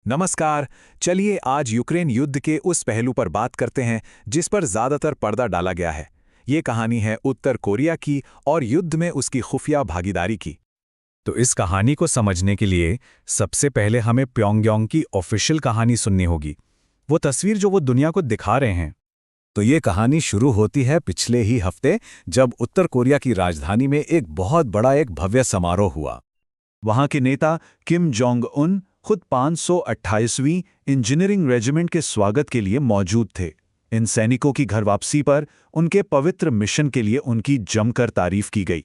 नमस्कार। चलिए आज यूक्रेन युद्ध के उस पहलू पर बात करते हैं जिस पर ज्यादातर पर्दा डाला गया है। ये कहानी है उत्तर कोरिया की और युद्ध में उसकी खुफिया भागीदारी की। तो इस कहानी को समझने के लिए सबसे पहले हमें प्योंगयांग की ऑफिशियल कहानी सुननी होगी, वो तस्वीर जो वो दुनिया को दिखा रहे हैं। तो ये कहानी शुरू होती है पिछले ही हफ्ते, जब उत्तर कोरिया की राजधानी में एक बहुत बड़ा भव्य समारोह हुआ। वहां के नेता किम जोंग उन खुद 528वीं इंजीनियरिंग रेजिमेंट के स्वागत के लिए मौजूद थे। इन सैनिकों की घर वापसी पर उनके पवित्र मिशन के लिए उनकी जमकर तारीफ की गई।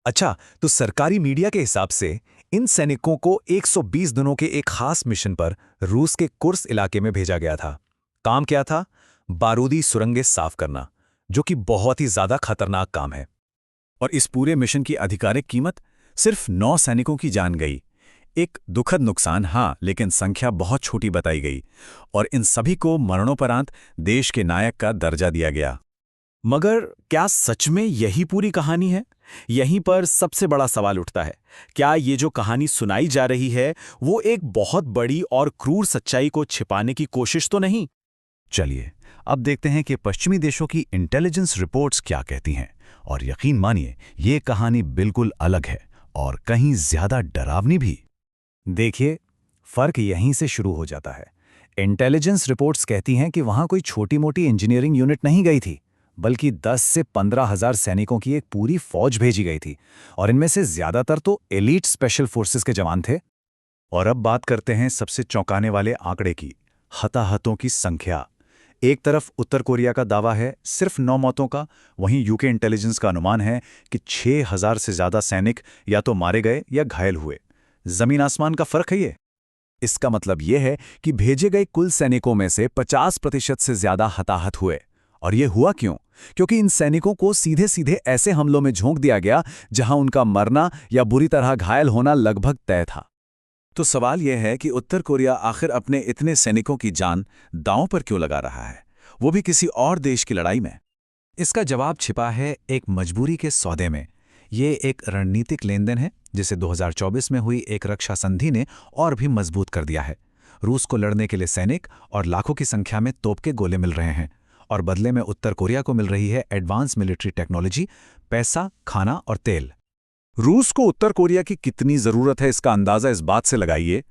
अच्छा, तो सरकारी मीडिया के हिसाब से इन सैनिकों को 120 दिनों के एक खास मिशन पर रूस के कुर्स इलाके में भेजा गया था। काम क्या था? बारूदी सुरंगें साफ करना, जो कि बहुत ही ज्यादा खतरनाक काम है। और इस पूरे मिशन की आधिकारिक कीमत सिर्फ 9 सैनिकों की जान गई। एक दुखद नुकसान, हाँ, लेकिन संख्या बहुत छोटी बताई गई और इन सभी को मरणोपरांत देश के नायक का दर्जा दिया गया। मगर क्या सच में यही पूरी कहानी है? यहीं पर सबसे बड़ा सवाल उठता है। क्या ये जो कहानी सुनाई जा रही है वो एक बहुत बड़ी और क्रूर सच्चाई को छिपाने की कोशिश तो नहीं? चलिए अब देखते हैं कि पश्चिमी देशों की इंटेलिजेंस रिपोर्ट्स क्या कहती हैं। और यकीन मानिए, ये कहानी बिल्कुल अलग है और कहीं ज्यादा डरावनी भी। देखिए, फर्क यहीं से शुरू हो जाता है। इंटेलिजेंस रिपोर्ट्स कहती हैं कि वहां कोई छोटी मोटी इंजीनियरिंग यूनिट नहीं गई थी, बल्कि 10 से 15 हजार सैनिकों की एक पूरी फौज भेजी गई थी। और इनमें से ज्यादातर तो एलीट स्पेशल फोर्सेस के जवान थे। और अब बात करते हैं सबसे चौंकाने वाले आंकड़े की, हताहतों की संख्या। एक तरफ उत्तर कोरिया का दावा है सिर्फ 9 मौतों का, वहीं यूके इंटेलिजेंस का अनुमान है कि 6000 से ज्यादा सैनिक या तो मारे गए या घायल हुए। जमीन आसमान का फर्क है ये। इसका मतलब यह है कि भेजे गए कुल सैनिकों में से 50% से ज्यादा हताहत हुए। और यह हुआ क्यों? क्योंकि इन सैनिकों को सीधे सीधे ऐसे हमलों में झोंक दिया गया जहां उनका मरना या बुरी तरह घायल होना लगभग तय था। तो सवाल यह है कि उत्तर कोरिया आखिर अपने इतने सैनिकों की जान दांव पर क्यों लगा रहा है, वो भी किसी और देश की लड़ाई में? इसका जवाब छिपा है एक मजबूरी के सौदे में। ये एक रणनीतिक लेनदेन है जिसे 2024 में हुई एक रक्षा संधि ने और भी मजबूत कर दिया है। रूस को लड़ने के लिए सैनिक और लाखों की संख्या में तोप के गोले मिल रहे हैं, और बदले में उत्तर कोरिया को मिल रही है एडवांस मिलिट्री टेक्नोलॉजी, पैसा, खाना और तेल। रूस को उत्तर कोरिया की कितनी जरूरत है इसका अंदाजा इस बात से लगाइए।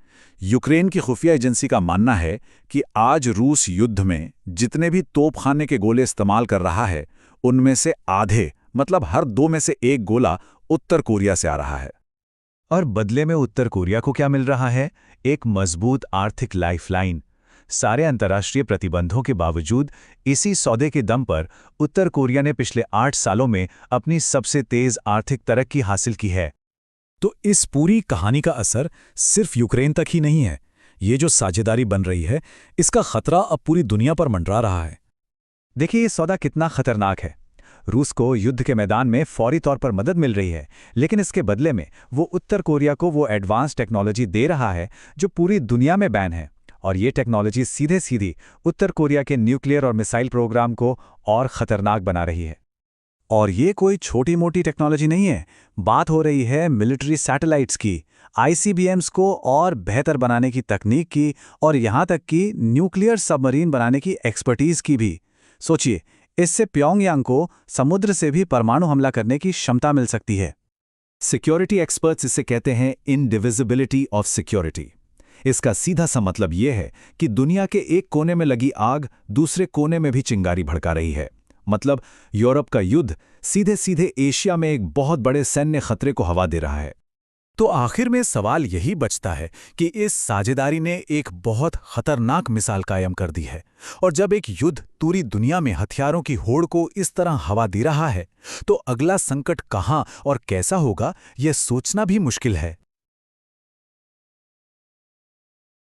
यूक्रेन की खुफिया एजेंसी का मानना है कि आज रूस युद्ध में जितने भी तोपखाने के गोले इस्तेमाल कर रहा है, उनमें से आधे, मतलब हर 2 में से 1 गोला उत्तर कोरिया से आ रहा है। और बदले में उत्तर कोरिया को क्या मिल रहा है? एक मजबूत आर्थिक लाइफलाइन। सारे अंतर्राष्ट्रीय प्रतिबंधों के बावजूद इसी सौदे के दम पर उत्तर कोरिया ने पिछले 8 सालों में अपनी सबसे तेज आर्थिक तरक्की हासिल की है। तो इस पूरी कहानी का असर सिर्फ यूक्रेन तक ही नहीं है। ये जो साझेदारी बन रही है, इसका खतरा अब पूरी दुनिया पर मंडरा रहा है। देखिए ये सौदा कितना खतरनाक है। रूस को युद्ध के मैदान में फौरी तौर पर मदद मिल रही है, लेकिन इसके बदले में वो उत्तर कोरिया को वो एडवांस टेक्नोलॉजी दे रहा है जो पूरी दुनिया में बैन है। और ये टेक्नोलॉजी सीधे सीधी उत्तर कोरिया के न्यूक्लियर और मिसाइल प्रोग्राम को और खतरनाक बना रही है। और ये कोई छोटी मोटी टेक्नोलॉजी नहीं है। बात हो रही है मिलिट्री सैटेलाइट्स की, आईसीबीएम्स को और बेहतर बनाने की तकनीक की, और यहाँ तक कि न्यूक्लियर सबमरीन बनाने की एक्सपर्टीज की भी। सोचिए, इससे प्योंगयांग को समुद्र से भी परमाणु हमला करने की क्षमता मिल सकती है। सिक्योरिटी एक्सपर्ट्स इसे कहते हैं इनडिविजिबिलिटी ऑफ सिक्योरिटी। इसका सीधा सा मतलब यह है कि दुनिया के एक कोने में लगी आग दूसरे कोने में भी चिंगारी भड़का रही है। मतलब यूरोप का युद्ध सीधे सीधे एशिया में एक बहुत बड़े सैन्य खतरे को हवा दे रहा है। तो आखिर में सवाल यही बचता है कि इस साझेदारी ने एक बहुत खतरनाक मिसाल कायम कर दी है। और जब एक युद्ध पूरी दुनिया में हथियारों की होड़ को इस तरह हवा दे रहा है, तो अगला संकट कहां और कैसा होगा, यह सोचना भी मुश्किल है।